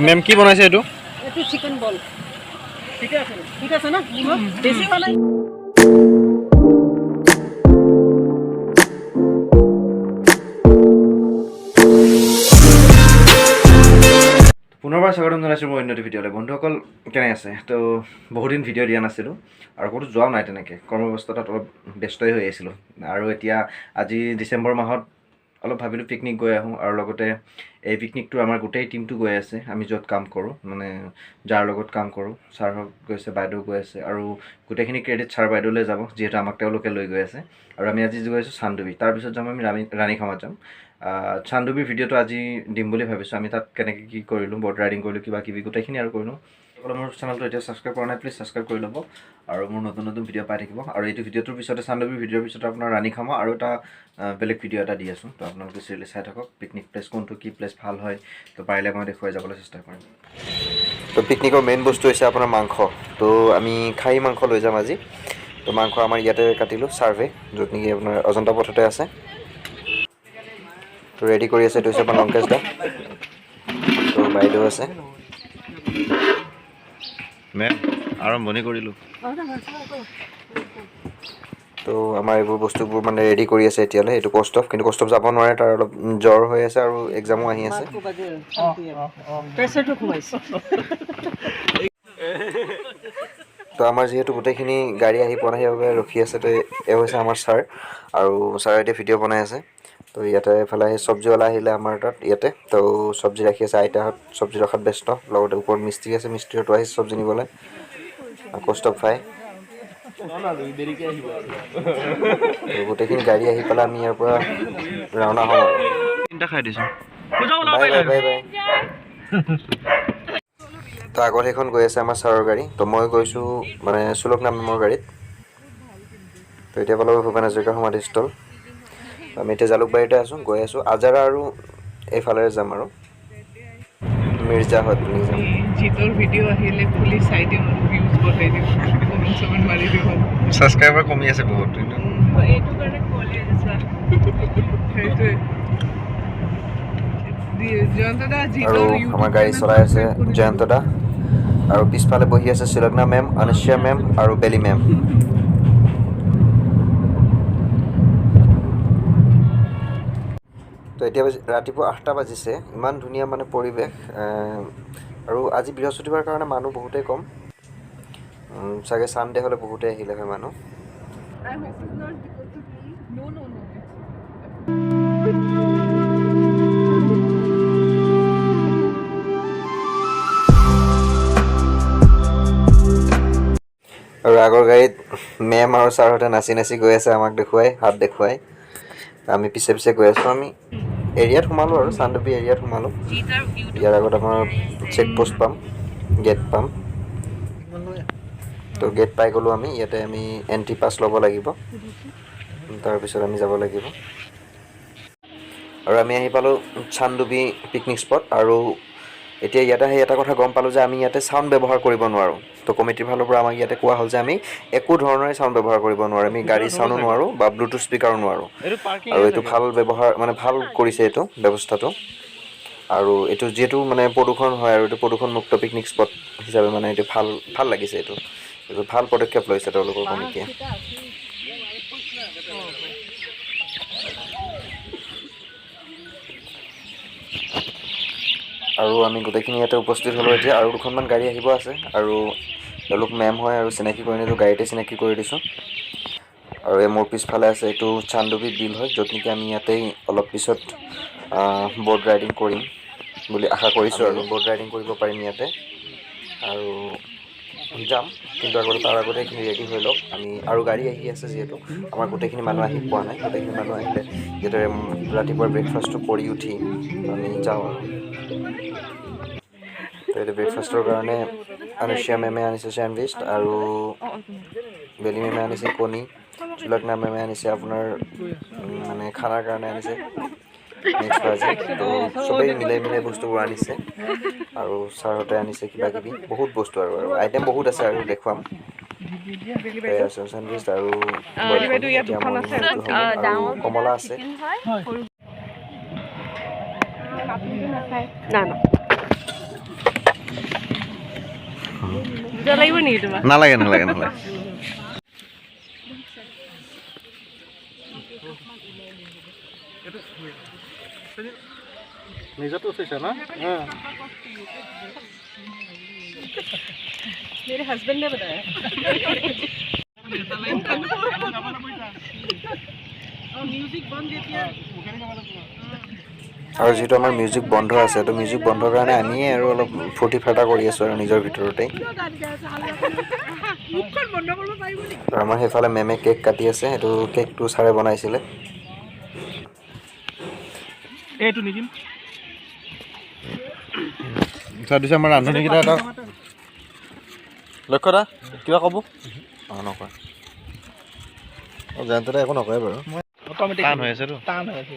Ma'am কি বনাইছে এইটো? এইটো চিকেন বল। ঠিক আছে না? বেছি হোৱা নাই। পুনৰবাৰ স্বাগতম জনাইছোঁ মোৰ অন্য ভিডিঅ'লৈ। বন্ধুসকল কেনে আছে? তো বহুদিন ভিডিঅ' দিয়া নাছিলোঁ আৰু ক'তো যোৱাও নাই তেনেকৈ, কৰ্মব্যস্ততাত অলপ ব্যস্তই হৈ আছিলোঁ। আৰু এতিয়া আজি ডিচেম্বৰ মাহত অলপ ভাবিলোঁ পিকনিক গৈ আহোঁ, আৰু লগতে এই পিকনিকটো আমাৰ গোটেই টিমটো গৈ আছে। আমি য'ত কাম কৰোঁ, মানে যাৰ লগত কাম কৰোঁ, ছাৰহঁত গৈছে, বাইদেউ গৈ আছে, আৰু গোটেইখিনি ক্ৰেডিট ছাৰ বাইদেউলৈ যাব, যিহেতু আমাক তেওঁলোকে লৈ গৈ আছে। আৰু আমি আজি গৈ আছোঁ চান্দুবি, তাৰপিছত যাম আমি ৰাণীখামাত যাম। চান্দুবিৰ ভিডিঅ'টো আজি দিম বুলি ভাবিছোঁ। আমি তাত কেনেকৈ কি কৰিলোঁ, ব'ট ৰাইডিং কৰিলোঁ, কিবা কিবি গোটেইখিনি আৰু কৰিলোঁ। মোৰ চেনেলটো এতিয়া ছাবস্ক্ৰাইব কৰা নাই, প্লিজ ছাবস্ক্ৰাইব কৰি ল'ব, আৰু মোৰ নতুন নতুন ভিডিঅ' পাই থাকিব। আৰু এইটো ভিডিঅ'টোৰ পিছতে চান্দুবিৰ ভিডিঅ'ৰ পিছতে আপোনাৰ ৰাণীখামা আৰু এটা বেলেগ ভিডিঅ' এটা দি আছোঁ। তো আপোনালোকে চিৰিয়েলি চাই থাকক। পিকনিক প্লেচ কোনটো, কি প্লেচ ভাল হয়, তো পাৰিলে মই দেখুৱাই যাবলৈ চেষ্টা কৰিম। তো পিকনিকৰ মেইন বস্তু হৈছে আপোনাৰ মাংস। তো আমি খাহী মাংস লৈ যাম আজি। তো মাংস আমাৰ ইয়াতে কাটিলোঁ, ছাৰ্ভে, য'ত নেকি আপোনাৰ অজন্তা পথতে আছে। তো ৰেডি কৰি আছে, এইটো হৈছে আপোনাৰ লংকেশ দা, তো বাইদেউ আছে। মেম আৰম্ভণি কৰিলোঁ। তো আমাৰ এইবোৰ বস্তুবোৰ মানে ৰেডি কৰি আছে এতিয়ালৈ। এইটো কষ্টফ, কিন্তু কষ্টফ যাব নোৱাৰে, তাৰ অলপ জ্বৰ হৈ আছে আৰু এক্সামো আহি আছে। তো আমাৰ যিহেতু গোটেইখিনি গাড়ী আহি পোৱা নাই, সেইবাবে ৰখি আছে। তো এওঁ হৈছে আমাৰ ছাৰ, আৰু ছাৰে এতিয়া ভিডিঅ' বনাই আছে। তো ইয়াতে এফালে চব্জিৱালা আহিলে আমাৰ তাত ইয়াতে, তো চব্জি ৰাখি আছে। আইতাহঁত চব্জি ৰখাত ব্যস্ত, লগতে ওপৰত মিস্ত্ৰী আছে, মিস্ত্ৰীহঁতো আহিছে চব্জি নিবলৈ। কষ্টফ ভাই, গোটেইখিনি গাড়ী আহি পেলাই আমি ইয়াৰ পৰা ৰাওনা হ'ম আৰু। তিনিটা খাই দিছোঁ। Bye bye bye bye. তো আগত সেইখন গৈ আছে আমাৰ ছাৰৰ গাড়ী, তো মই গৈছোঁ মানে সুলগ্না মেমৰ গাড়ীত। তো এতিয়া পালোঁ ভূপেন হাজৰিকা সমাধিস্থল। আমি এতিয়া জালুকবাৰীতে আছোঁ, গৈ আছোঁ আজাৰা আৰু এইফালে যাম আৰু মিৰ্জাহঁত বুলি যাম। জিতৰ ভিডিঅ' আহিলে খুলি চাই দিওঁ, ভিউজ বঢ়াই দিওঁ, কমেণ্ট চমেণ্ট মাৰি দিওঁ। ছাবস্ক্ৰাইবাৰ কমি আছে বহুত। এইটো কাৰণে ক'লে সেইটোৱে। আৰু আমাৰ গাড়ী চলাই আছে জয়ন্ত দা, আৰু পিছফালে বহি আছে সুলগ্না মেম, অনুষ্যা মেম আৰু বেলি মেম। তো এতিয়া ৰাতিপুৱা 8টা বাজিছে, ইমান ধুনীয়া মানে পৰিৱেশ। আৰু আজি বৃহস্পতিবাৰ কাৰণে মানুহ বহুতেই কম, চাগে ছানডে হ'লে বহুতেই আহিলে হয় মানুহ। আৰু আগৰ গাড়ীত মেম আৰু ছাৰহঁতে নাচি নাচি গৈ আছে, আমাক দেখুৱাই, হাত দেখুৱাই। আমি পিছে পিছে গৈ আছোঁ। আমি এৰিয়াত সোমালোঁ আৰু চান্দুবি এৰিয়াত সোমালোঁ। ইয়াৰ আগত আমাৰ চেক পোষ্ট পাম, গেট পাম। তো গেট পাই গ'লোঁ আমি। ইয়াতে আমি এণ্ট্ৰি পাছ ল'ব লাগিব, তাৰপিছত আমি যাব লাগিব। আৰু আমি আহি পালোঁ চান্দুবি পিকনিক স্পট। আৰু এতিয়া ইয়াতে সেই এটা কথা গম পালোঁ যে আমি ইয়াতে চাউণ্ড ব্যৱহাৰ কৰিব নোৱাৰোঁ। তো কমিটিৰ ফালৰ পৰা আমাক ইয়াতে কোৱা হ'ল যে আমি একো ধৰণৰে চাউণ্ড ব্যৱহাৰ কৰিব নোৱাৰোঁ। আমি গাড়ীৰ চাউণ্ডো নোৱাৰোঁ বা ব্লুটুথ স্পীকাৰো নোৱাৰোঁ। আৰু এইটো ভাল ব্যৱহাৰ, মানে ভাল কৰিছে এইটো ব্যৱস্থাটো। আৰু এইটো যিহেতু মানে প্ৰদূষণ হয়, আৰু এইটো প্ৰদূষণমুক্ত পিকনিক স্পট হিচাপে মানে এইটো ভাল লাগিছে। এইটো ভাল পদক্ষেপ লৈছে তেওঁলোকৰ কমিটিয়ে। আৰু আমি গোটেইখিনি ইয়াতে উপস্থিত হ'লোঁ এতিয়া, আৰু দুখনমান গাড়ী আহিব আছে, আৰু তেওঁলোক মেম হয় আৰু চিনাকি কৰি নিদিওঁ, গাড়ীতে চিনাকি কৰি দিছোঁ। আৰু এই মোৰ পিছফালে আছে, এইটো চান্দুবি বিল হয়, য'ত নেকি আমি ইয়াতেই অলপ পিছত ব'ট ৰাইডিং কৰিম বুলি আশা কৰিছোঁ। আৰু ব'ট ৰাইডিং কৰিব পাৰিম ইয়াতে, আৰু যাম। কিন্তু তাৰ আগতে এইখিনি ৰেডি হৈ লওক আমি। আৰু গাড়ী আহি আছে, যিহেতু আমাৰ গোটেইখিনি মানুহ আহি পোৱা নাই। গোটেইখিনি মানুহ আহিলে ইয়াতে ৰাতিপুৱাৰ ব্ৰেকফাষ্টটো কৰি উঠি আমি যাওঁ আৰু। তো এতিয়া ব্ৰেকফাষ্টৰ কাৰণে অনুষ্যা মেমে আনিছে চেণ্ডউইচ, আৰু বেলি মেমে আনিছে কণী, সুলগ্না মেমে আনিছে আপোনাৰ মানে খানাৰ কাৰণে আনিছে মিক্স ভাজি। তো চবেই মিলাই বস্তুবোৰ আনিছে, আৰু ছাৰহঁতে আনিছে কিবা কিবি বহুত বস্তু, আৰু আইটেম বহুত আছে আৰু দেখুৱাম। চেণ্ডউইচ আৰু এতিয়া মৰ্ণিঙৰ এইটো হ'ব, আৰু কমলা আছে। না না দুটা লাগিব নেকি তোমাক নালাগে নালাগে নালাগে নিজটো উঠিছে না मेरे हस्बैंड ने बताया और म्यूजिक बंद देती है আৰু যেটো আমাৰ মিউজিক বন্ধ আছে তো মিউজিক বন্ধৰ কাৰণে আমি আৰু অলপ ফূৰ্তি ফাটা কৰি আছো আৰু নিজৰ ভিতৰতে আমাৰ হেফালে মেমে কেক কাটি আছে এটো কেকটো সাৰে বনাইছিলে এইটো নিকিম সাদিছে আমাৰ ৰান্ধনি কিটা এটা লক্ষ্য দা কিবা কব নকয় জানতে একো নকয় বাৰু অটোমেটিক টান হৈ আছে তো টান হৈ আছে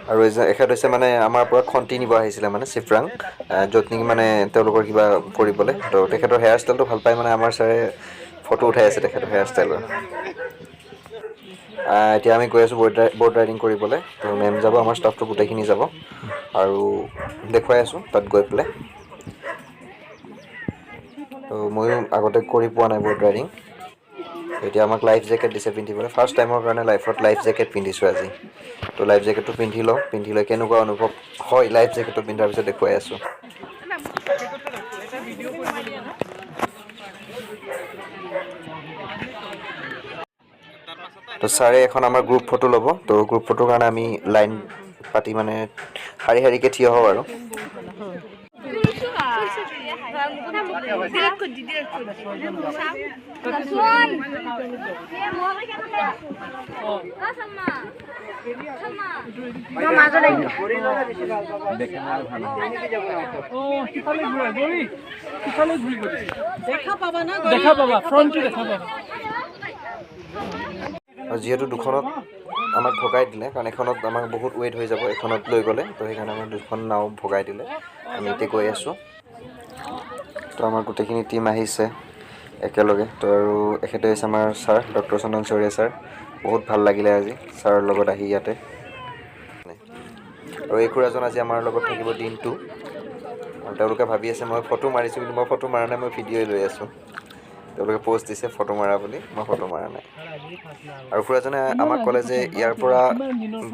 আৰু এখেত হৈছে মানে আমাৰ পৰা খন্তি নিব আহিছিলে মানে চিফ্ৰাং য'ত নেকি মানে তেওঁলোকৰ কিবা কৰিবলৈ তো তেখেতৰ হেয়াৰ ষ্টাইলটো ভাল পায় মানে আমাৰ ছাৰে ফটো উঠাই আছে তেখেতৰ হেয়াৰ ষ্টাইলৰ এতিয়া আমি গৈ আছোঁ বৰ্ড ৰাইডিং কৰিবলৈ তো মেম যাব আমাৰ ষ্টাফটো গোটেইখিনি যাব আৰু দেখুৱাই আছোঁ তাত গৈ পেলাই তো ময়ো আগতে কৰি পোৱা নাই বৰ্ড ৰাইডিং এতিয়া আমাক লাইফ জেকেট দিছে পিন্ধিবলৈ ফাৰ্ষ্ট টাইমৰ কাৰণে লাইফত লাইফ জেকেট পিন্ধিছোঁ আজি তো লাইফ জেকেটটো পিন্ধি লৈ কেনেকুৱা অনুভৱ হয় লাইফ জেকেটটো পিন্ধাৰ পিছত দেখুৱাই আছোঁ তো ছাৰে এখন আমাৰ গ্ৰুপ ফটো ল'ব তো গ্ৰুপ ফটোৰ কাৰণে আমি লাইন পাতি মানে শাৰী শাৰীকৈ থিয় হওঁ আৰু देखा पाबा ना দেখা পাবা ফ্ৰণ্টটো দেখা পাবা আৰু যিহেতু দুখনত আমাক ভগাই দিলে কাৰণ এখনত আমাক বহুত ৱেইট হৈ যাব এখনত লৈ গ'লে তো সেইকাৰণে আমাক দুখন নাও ভগাই দিলে আমি এতিয়া গৈ আছোঁ তো আমাৰ গোটেইখিনি টিম আহিছে একেলগে তো আৰু এখেতে হৈছে আমাৰ ছাৰ ডক্টৰ চন্দন চৌৰিয়া ছাৰ বহুত ভাল লাগিলে আজি ছাৰৰ লগত আহি ইয়াতে আৰু এই খুৰাজন আজি আমাৰ লগত থাকিব দিনটো আৰু তেওঁলোকে ভাবি আছে মই ফটো মাৰিছোঁ কিন্তু মই ফটো মাৰা নাই মই ভিডিঅ' লৈ আছোঁ তেওঁলোকে পোষ্ট দিছে ফটো মাৰা বুলি মই ফটো মাৰা নাই আৰু খুৰাজনে আমাক ক'লে যে ইয়াৰ পৰা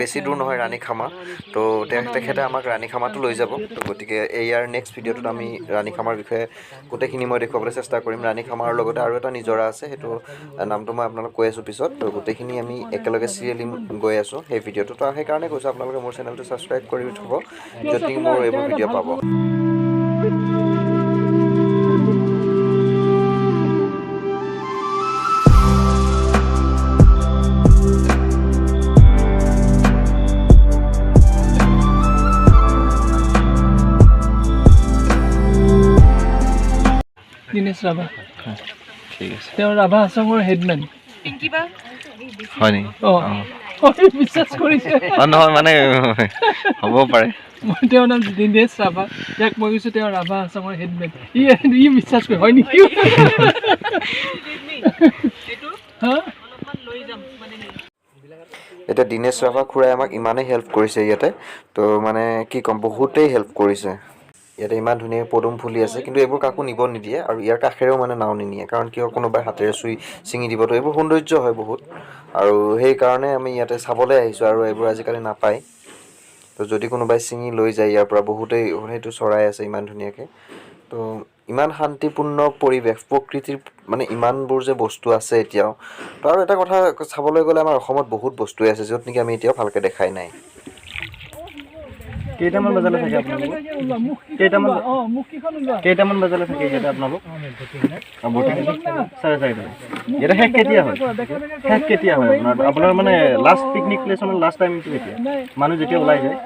বেছি দূৰ নহয় ৰাণীখামা তো তেখেতে আমাক ৰাণীখামাটো লৈ যাব তো গতিকে ইয়াৰ নেক্সট ভিডিঅ'টোত আমি ৰাণীখামাৰ বিষয়ে গোটেইখিনি মই দেখুৱাবলৈ চেষ্টা কৰিম ৰাণীখামাৰ লগতে আৰু এটা নিজৰা আছে সেইটো নামটো মই আপোনালোক কৈ আছোঁ পিছত তো গোটেইখিনি আমি একেলগে চিৰিয়েলি গৈ আছোঁ সেই ভিডিঅ'টো তো সেইকাৰণে কৈছোঁ আপোনালোকে মোৰ চেনেলটো ছাবস্ক্ৰাইব কৰি থ'ব য'ত নেকি মোৰ এইবোৰ ভিডিঅ' পাব দিনেশ ৰাভা ঠিক আছে তেওঁ ৰাভা আছামৰ হেডমেন पिंकी बा হয় নেকি বিশ্বাস কৰিছে নহয় মানে হ'ব পাৰে মই তেওঁৰ নাম দিনেশ ৰাভা ইয়াক মই কৈছোঁ তেওঁ ৰাভা আছামৰ হেডমেন ই বিশ্বাস কৰে হয় নেকি এতিয়া দিনেশ ৰাভা খুৰাই আমাক ইমানেই হেল্প কৰিছে ইয়াতে তো মানে কি ক'ম বহুতেই হেল্প কৰিছে ইয়াতে ইমান ধুনীয়া পদুম ফুলি আছে কিন্তু এইবোৰ কাকো নিব নিদিয়ে আৰু ইয়াৰ কাষেৰেও মানে নাও নিনিয়ে কাৰণ কিয় কোনোবাই হাতেৰে চুই ছিঙি দিবতো এইবোৰ সৌন্দৰ্য হয় বহুত আৰু সেইকাৰণে আমি ইয়াতে চাবলৈ আহিছোঁ আৰু এইবোৰ আজিকালি নাপায় তো যদি কোনোবাই ছিঙি লৈ যায় ইয়াৰ পৰা বহুতেই সেইটো চৰাই আছে ইমান ধুনীয়াকৈ তো ইমান শান্তিপূৰ্ণ পৰিৱেশ প্ৰকৃতিৰ মানে ইমানবোৰ যে বস্তু আছে এতিয়াও তো আৰু এটা কথা চাবলৈ গ'লে আমাৰ অসমত বহুত বস্তুৱে আছে য'ত নেকি আমি এতিয়াও ভালকৈ দেখাই নাই কেইটামান বজালৈ থাকে আপোনালোক কেইটামান বজালৈ থাকে ইয়াতে আপোনালোক 4:30 ইয়াতে শেষ কেতিয়া হয় আপোনাৰ মানে লাষ্ট পিকনিক প্লেচৰ লাষ্ট টাইমটো কেতিয়া মানুহ যেতিয়া ওলাই যায়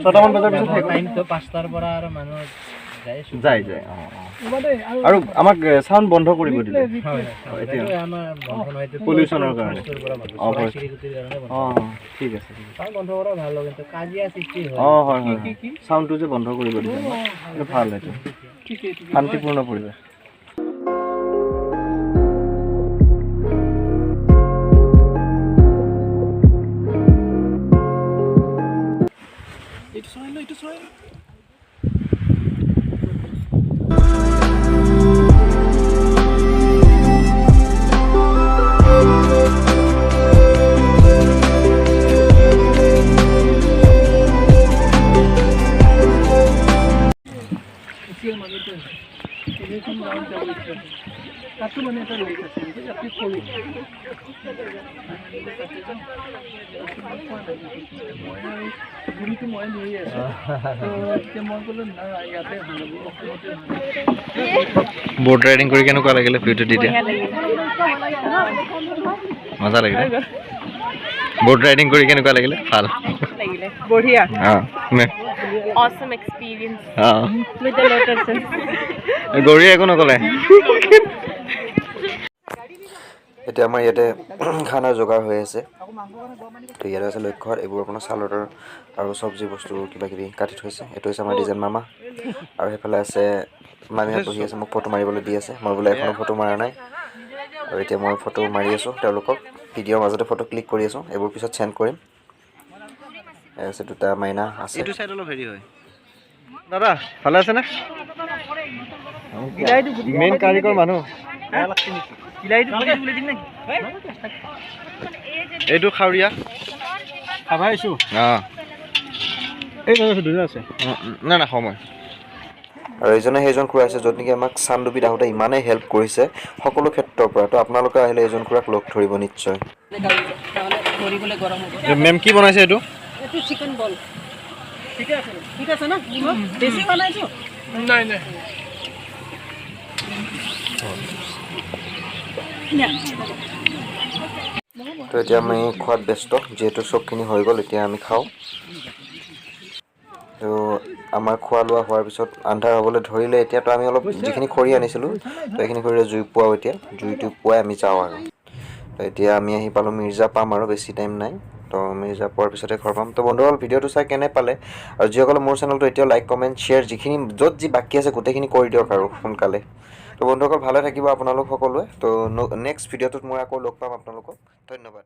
6টামান বজাৰ পিছত টাইমটো 5টাৰ পৰা আৰু মানুহ যায় আৰু আমাক চাউণ্ড বন্ধ কৰিব দিলে এতিয়া পলিউশ্যনৰ কাৰণে ঠিক আছে বন্ধ কৰা ভাল হ'ব কিন্তু কাজিয়া সৃষ্টি হয় হয় চাউণ্ডটো যে বন্ধ কৰিব দিছে ভাল এইটো শান্তিপূৰ্ণ পৰিৱেশ এইটো চৰাই তাতো মানে এটা লেক আছে আপনি সৰু গুৰিটো মই লৈ আছোঁ এতিয়া মই ক'লো না ইয়াতে ভাল হ'ব অসমতে বোট ৰাইডিং কৰি কেনেকুৱা লাগিলে ভিডিঅ' দি দিয়া মজা লাগিলে বোট ৰাইডিং কৰি কেনেকুৱা লাগিলে ভাল বঢ়িয়া Awesome experience অঁ with the lotuses. গৌৰীয়ে একো নক'লে এতিয়া আমাৰ ইয়াতে খানাৰ যোগাৰ হৈ আছে তো ইয়াতে আছে লক্ষ্যত এইবোৰ আপোনাৰ চালাডৰ আৰু চব্জি বস্তু কিবা কিবি কাটি থৈছে এইটো হৈছে আমাৰ ডিজাইন মামা আৰু সেইফালে আছে মামীহঁত বহি আছে মোক ফটো মাৰিবলৈ দি আছে মই বোলে এখনো ফটো মৰা নাই আৰু এতিয়া মই ফটো মাৰি আছোঁ তেওঁলোকক ভিডিঅ'ৰ মাজতে ফটো ক্লিক কৰি আছোঁ এইবোৰ পিছত চেণ্ড কৰিম আছে দুটা মাইনা আছে এইটো চাইড অলপ হেৰি হয় দাদা ভালে আছেনে মেইন কাৰিকৰ মানুহ এইটো খাৱৰীয়া খাবা আহিছোঁ অঁ এই দুজন আছে নাই নাই সময় আৰু এইজনে সেইজন খুৰা আছে য'ত নেকি আমাক চান্দুবিত আহোঁতে ইমানেই হেল্প কৰিছে সকলো ক্ষেত্ৰৰ পৰা তো আপোনালোকে আহিলে এইজন খুৰাক লগ ধৰিব নিশ্চয় ধৰিবলৈ গৰম হ'ব মেম কি বনাইছে এইটো এইটো চিকেন বল ঠিক আছে না বেছি বনাইছো নাই নাই তো এতিয়া আমি খোৱাত ব্যস্ত যিহেতু চবখিনি হৈ গ'ল এতিয়া আমি খাওঁ তো আমাৰ খোৱা লোৱা হোৱাৰ পিছত আন্ধাৰ হ'বলৈ ধৰিলে এতিয়াতো আমি অলপ যিখিনি খৰি আনিছিলোঁ তো সেইখিনি খৰিৰে জুই পোৱাও এতিয়া জুইটো পুৱাই আমি যাওঁ আৰু তো এতিয়া আমি আহি পালোঁ মিৰ্জা পাম আৰু বেছি টাইম নাই তো মিৰ্জা পোৱাৰ পিছতে ঘৰ পাম তো বন্ধুসকল ভিডিঅ'টো চাই কেনে পালে আৰু যিসকলে মোৰ চেনেলটো এতিয়াও লাইক কমেণ্ট শ্বেয়াৰ যিখিনি য'ত যি বাকী আছে গোটেইখিনি কৰি দিয়ক আৰু সোনকালে তো বন্ধুসকল ভালে থাকিব আপোনালোক সকলোৱে তো নেক্সট ভিডিঅ'টোত মই আকৌ লগ পাম আপোনালোকক ধন্যবাদ